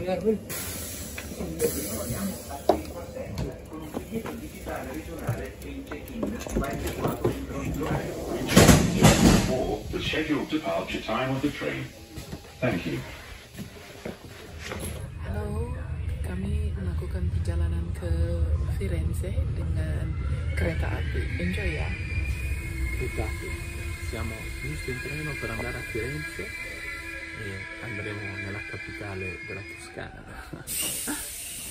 Or the scheduled departure time of the train. Thank you. Halo, kami melakukan perjalanan ke Firenze dengan kereta api. Enjoy ya. Esatto, siamo giusto in treno per andare a Firenze e andremo nella capitale della Toscana.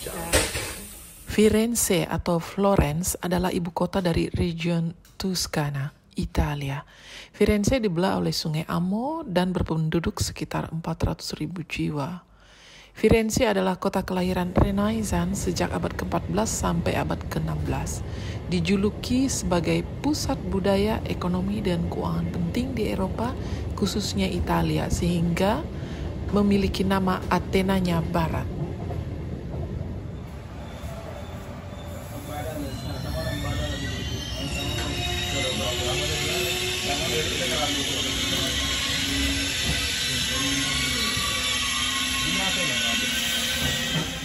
Ciao. Firenze atau Florence adalah ibu kota dari region Toscana, Italia. Firenze dibelah oleh sungai Amo dan berpenduduk sekitar 400.000 jiwa. Firenze adalah kota kelahiran Renaissance sejak abad ke-14 sampai abad ke-16. Dijuluki sebagai pusat budaya, ekonomi, dan keuangan penting di Eropa, khususnya Italia, sehingga memiliki nama Athenanya Barat.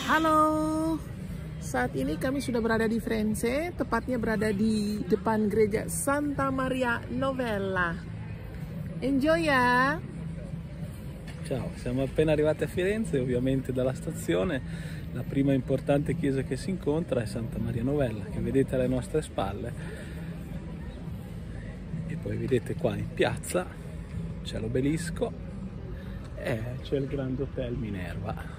Halo, saat ini kami sudah berada di Firenze, tepatnya berada di depan gereja Santa Maria Novella. Enjoy ya! Ciao, siamo appena arrivati a Firenze, ovviamente dalla stazione. La prima importante chiesa che si incontra è Santa Maria Novella, che vedete alle nostre spalle. E poi vedete qua in piazza c'è l'obelisco e c'è il Grand Hotel Minerva.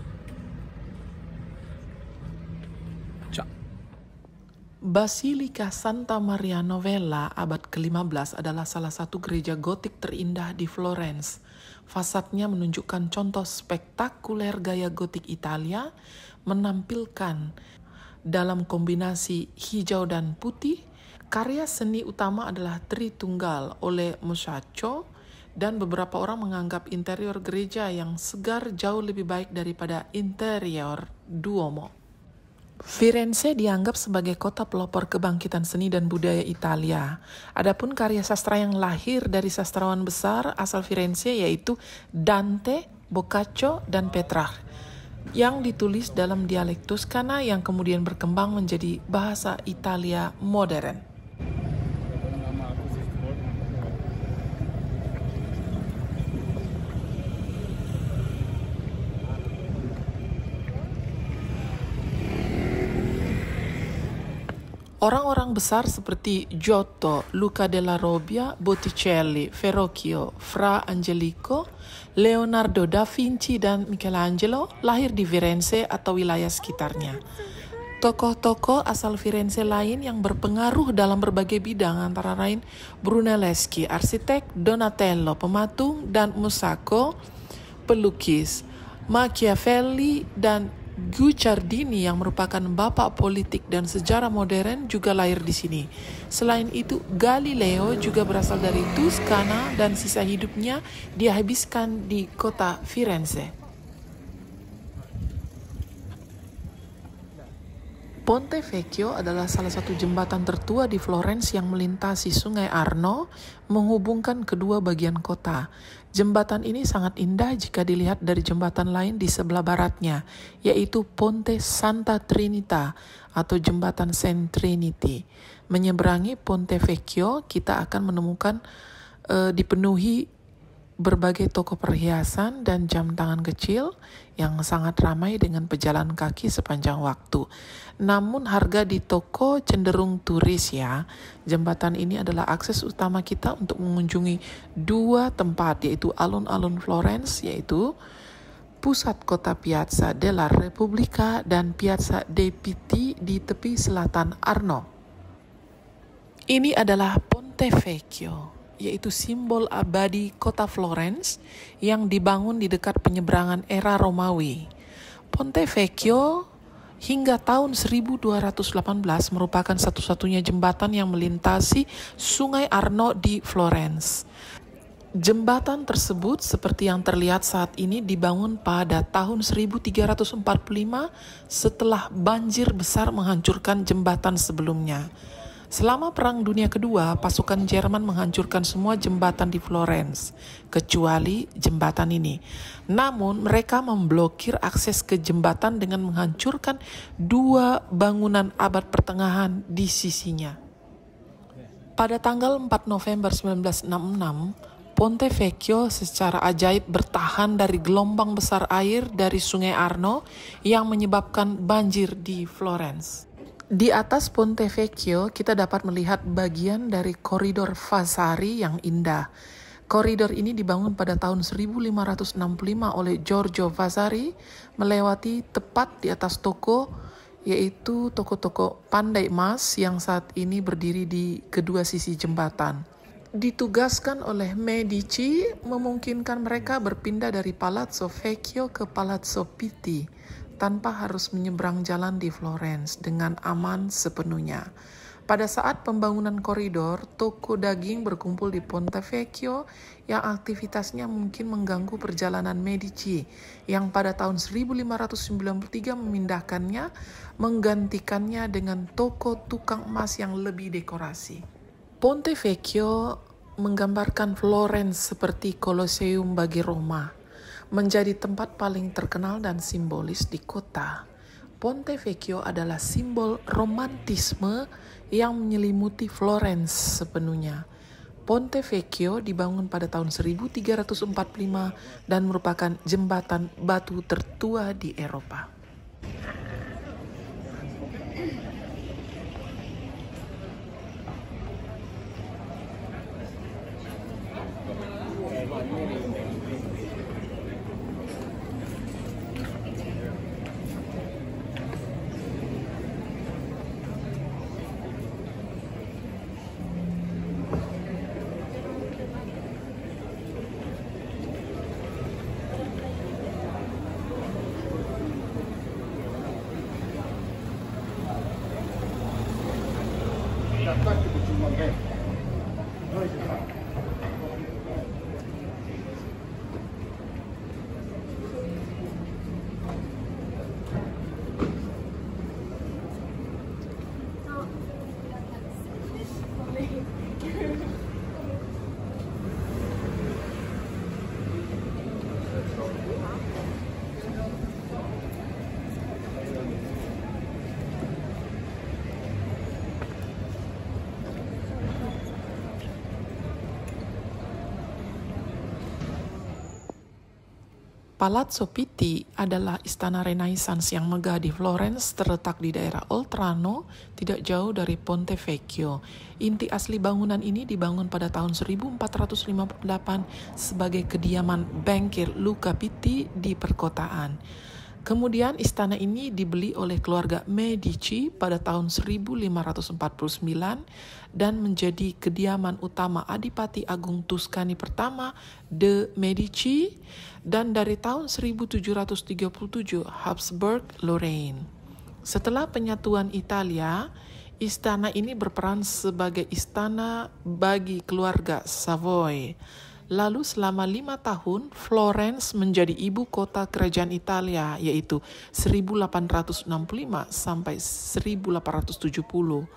Basilika Santa Maria Novella abad ke-15 adalah salah satu gereja gotik terindah di Florence. Fasadnya menunjukkan contoh spektakuler gaya gotik Italia, menampilkan dalam kombinasi hijau dan putih. Karya seni utama adalah Tritunggal oleh Masaccio, dan beberapa orang menganggap interior gereja yang segar jauh lebih baik daripada interior Duomo. Firenze dianggap sebagai kota pelopor kebangkitan seni dan budaya Italia. Adapun karya sastra yang lahir dari sastrawan besar asal Firenze yaitu Dante, Boccaccio, dan Petrarch, yang ditulis dalam dialek Toskana yang kemudian berkembang menjadi bahasa Italia modern. Orang-orang besar seperti Giotto, Luca della Robbia, Botticelli, Verrocchio, Fra Angelico, Leonardo da Vinci, dan Michelangelo lahir di Firenze atau wilayah sekitarnya. Tokoh-tokoh asal Firenze lain yang berpengaruh dalam berbagai bidang antara lain Brunelleschi, arsitek, Donatello, pematung, dan Musacco, pelukis, Machiavelli, dan Guicciardini yang merupakan bapak politik dan sejarah modern juga lahir di sini. Selain itu, Galileo juga berasal dari Toskana dan sisa hidupnya dia habiskan di kota Firenze. Ponte Vecchio adalah salah satu jembatan tertua di Florence yang melintasi Sungai Arno, menghubungkan kedua bagian kota. Jembatan ini sangat indah jika dilihat dari jembatan lain di sebelah baratnya, yaitu Ponte Santa Trinita atau Jembatan Saint Trinity. Menyeberangi Ponte Vecchio, kita akan menemukan dipenuhi berbagai toko perhiasan dan jam tangan kecil yang sangat ramai dengan pejalan kaki sepanjang waktu. Namun harga di toko cenderung turis ya. Jembatan ini adalah akses utama kita untuk mengunjungi dua tempat, yaitu alun-alun Florence, yaitu pusat kota Piazza della Repubblica dan Piazza dei Pitti di tepi selatan Arno. Ini adalah Ponte Vecchio, yaitu simbol abadi kota Florence yang dibangun di dekat penyeberangan era Romawi. Ponte Vecchio hingga tahun 1218 merupakan satu-satunya jembatan yang melintasi Sungai Arno di Florence. Jembatan tersebut seperti yang terlihat saat ini dibangun pada tahun 1345 setelah banjir besar menghancurkan jembatan sebelumnya. Selama Perang Dunia Kedua, pasukan Jerman menghancurkan semua jembatan di Florence, kecuali jembatan ini. Namun, mereka memblokir akses ke jembatan dengan menghancurkan 2 bangunan abad pertengahan di sisinya. Pada tanggal 4 November 1966, Ponte Vecchio secara ajaib bertahan dari gelombang besar air dari Sungai Arno yang menyebabkan banjir di Florence. Di atas Ponte Vecchio, kita dapat melihat bagian dari koridor Vasari yang indah. Koridor ini dibangun pada tahun 1565 oleh Giorgio Vasari, melewati tepat di atas toko, yaitu toko-toko pandai emas yang saat ini berdiri di kedua sisi jembatan. Ditugaskan oleh Medici, memungkinkan mereka berpindah dari Palazzo Vecchio ke Palazzo Pitti, tanpa harus menyeberang jalan di Florence dengan aman sepenuhnya. Pada saat pembangunan koridor, toko daging berkumpul di Ponte Vecchio yang aktivitasnya mungkin mengganggu perjalanan Medici yang pada tahun 1593 memindahkannya, menggantikannya dengan toko tukang emas yang lebih dekorasi. Ponte Vecchio menggambarkan Florence seperti Colosseum bagi Roma, menjadi tempat paling terkenal dan simbolis di kota. Ponte Vecchio adalah simbol romantisme yang menyelimuti Florence sepenuhnya. Ponte Vecchio dibangun pada tahun 1345 dan merupakan jembatan batu tertua di Eropa. Palazzo Pitti adalah istana Renaissance yang megah di Florence, terletak di daerah Oltrarno, tidak jauh dari Ponte Vecchio. Inti asli bangunan ini dibangun pada tahun 1458 sebagai kediaman bankir Luca Pitti di perkotaan. Kemudian istana ini dibeli oleh keluarga Medici pada tahun 1549 dan menjadi kediaman utama Adipati Agung Tuscany pertama de Medici dan dari tahun 1737 Habsburg Lorraine. Setelah penyatuan Italia, istana ini berperan sebagai istana bagi keluarga Savoy. Lalu selama 5 tahun, Florence menjadi ibu kota kerajaan Italia, yaitu 1865 sampai 1870.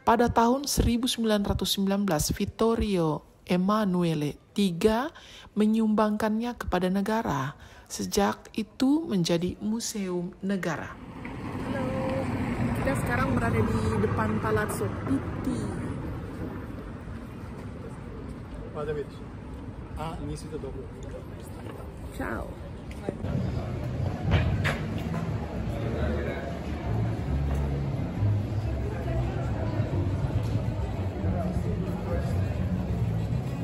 Pada tahun 1919, Vittorio Emanuele III menyumbangkannya kepada negara. Sejak itu menjadi museum negara. Halo, kita sekarang berada di depan Palazzo Pitti. Inizio dopo. Ciao.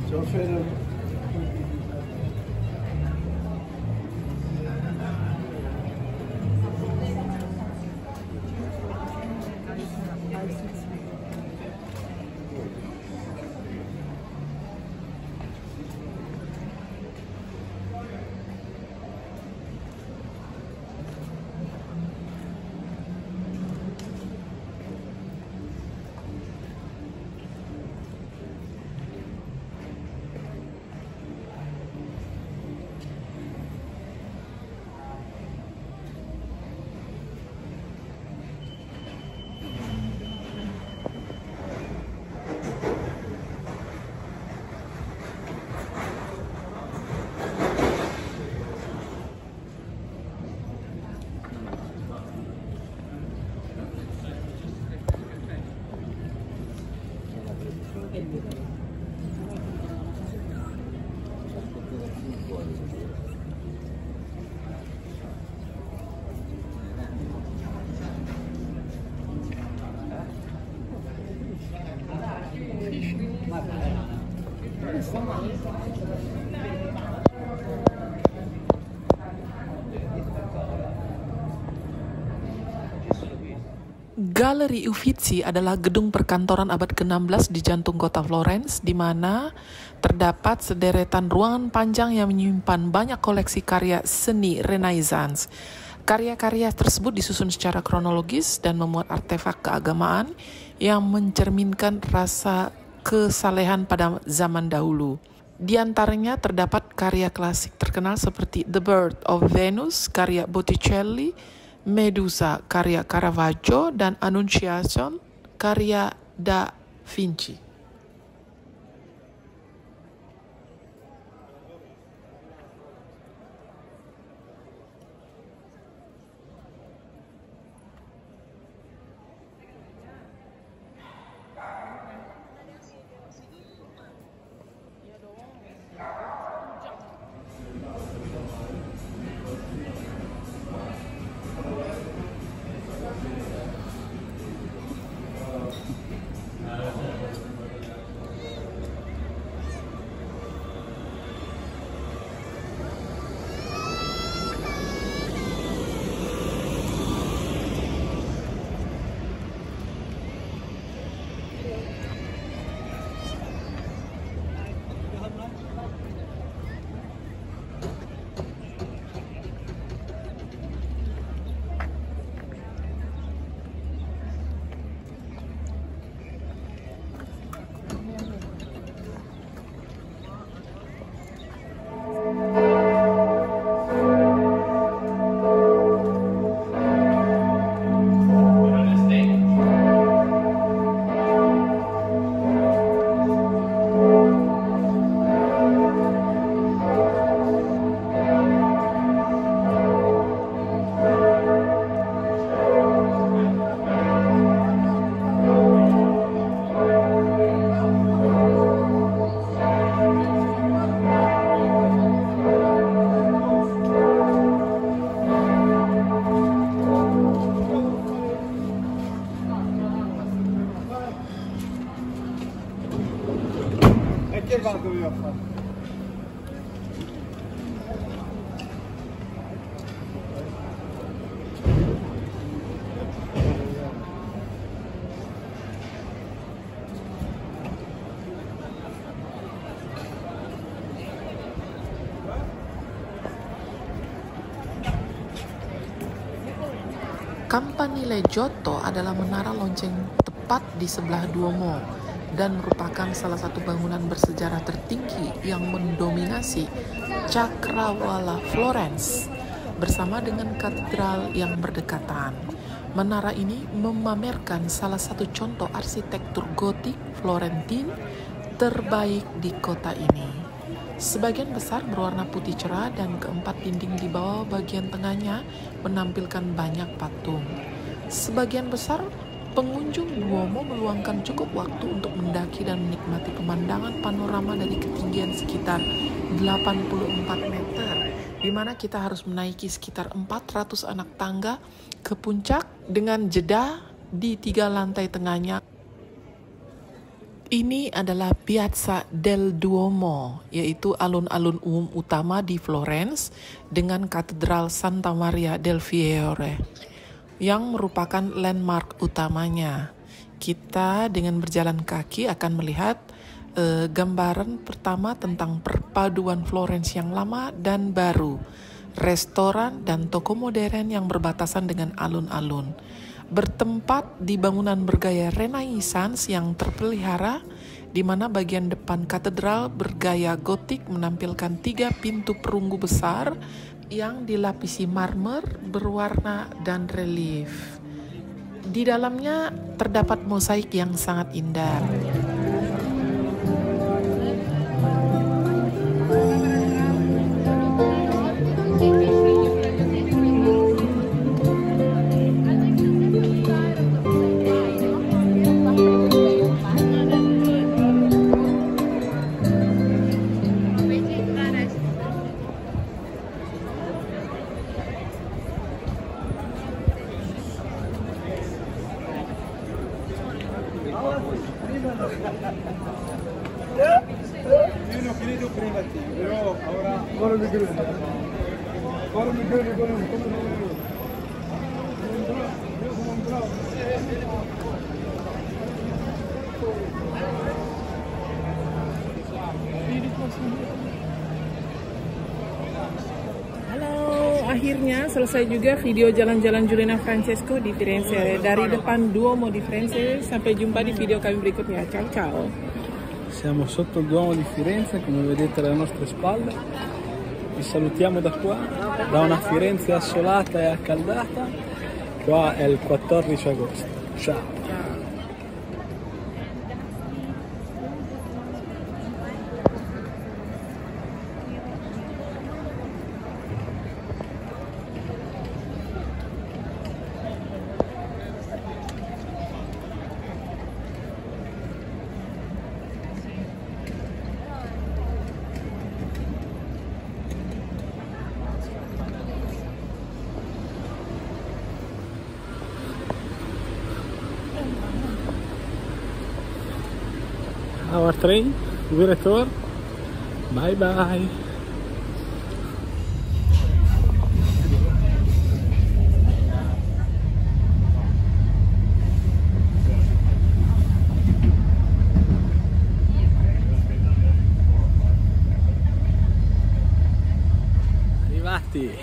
Ciao Fede. Galeri Uffizi adalah gedung perkantoran abad ke-16 di jantung kota Florence, di mana terdapat sederetan ruangan panjang yang menyimpan banyak koleksi karya seni Renaissance. Karya-karya tersebut disusun secara kronologis dan memuat artefak keagamaan yang mencerminkan rasa kesalehan pada zaman dahulu. Di antaranya terdapat karya klasik terkenal seperti The Birth of Venus, karya Botticelli, Medusa, karya Caravaggio, dan Annunciation, karya Da Vinci. Campanile Giotto adalah menara lonceng tepat di sebelah Duomo dan merupakan salah satu bangunan bersejarah tertinggi yang mendominasi Cakrawala Florence bersama dengan katedral yang berdekatan. Menara ini memamerkan salah satu contoh arsitektur gotik Florentin terbaik di kota ini. Sebagian besar berwarna putih cerah dan keempat dinding di bawah bagian tengahnya menampilkan banyak patung. Sebagian besar pengunjung Duomo meluangkan cukup waktu untuk mendaki dan menikmati pemandangan panorama dari ketinggian sekitar 84 meter, di mana kita harus menaiki sekitar 400 anak tangga ke puncak dengan jeda di 3 lantai tengahnya. Ini adalah Piazza del Duomo, yaitu alun-alun umum utama di Florence dengan Katedral Santa Maria del Fiore, yang merupakan landmark utamanya. Kita dengan berjalan kaki akan melihat gambaran pertama tentang perpaduan Florence yang lama dan baru, restoran dan toko modern yang berbatasan dengan alun-alun. Bertempat di bangunan bergaya Renaissance yang terpelihara, di mana bagian depan katedral bergaya gotik menampilkan 3 pintu perunggu besar yang dilapisi marmer berwarna dan relief. Di dalamnya terdapat mosaik yang sangat indah. Halo, akhirnya selesai juga video jalan-jalan Giuliano Francesco di Firenze. Dari depan Duomo di Firenze, sampai jumpa di video kami berikutnya. Ciao ciao. Siamo sotto il Duomo di Firenze, come vedete alle nostre spalle. Vi salutiamo da qua, da una Firenze assolata e accaldata. Qua è il 14 agosto. Ciao. Our train, we return. Bye bye. Arrivati.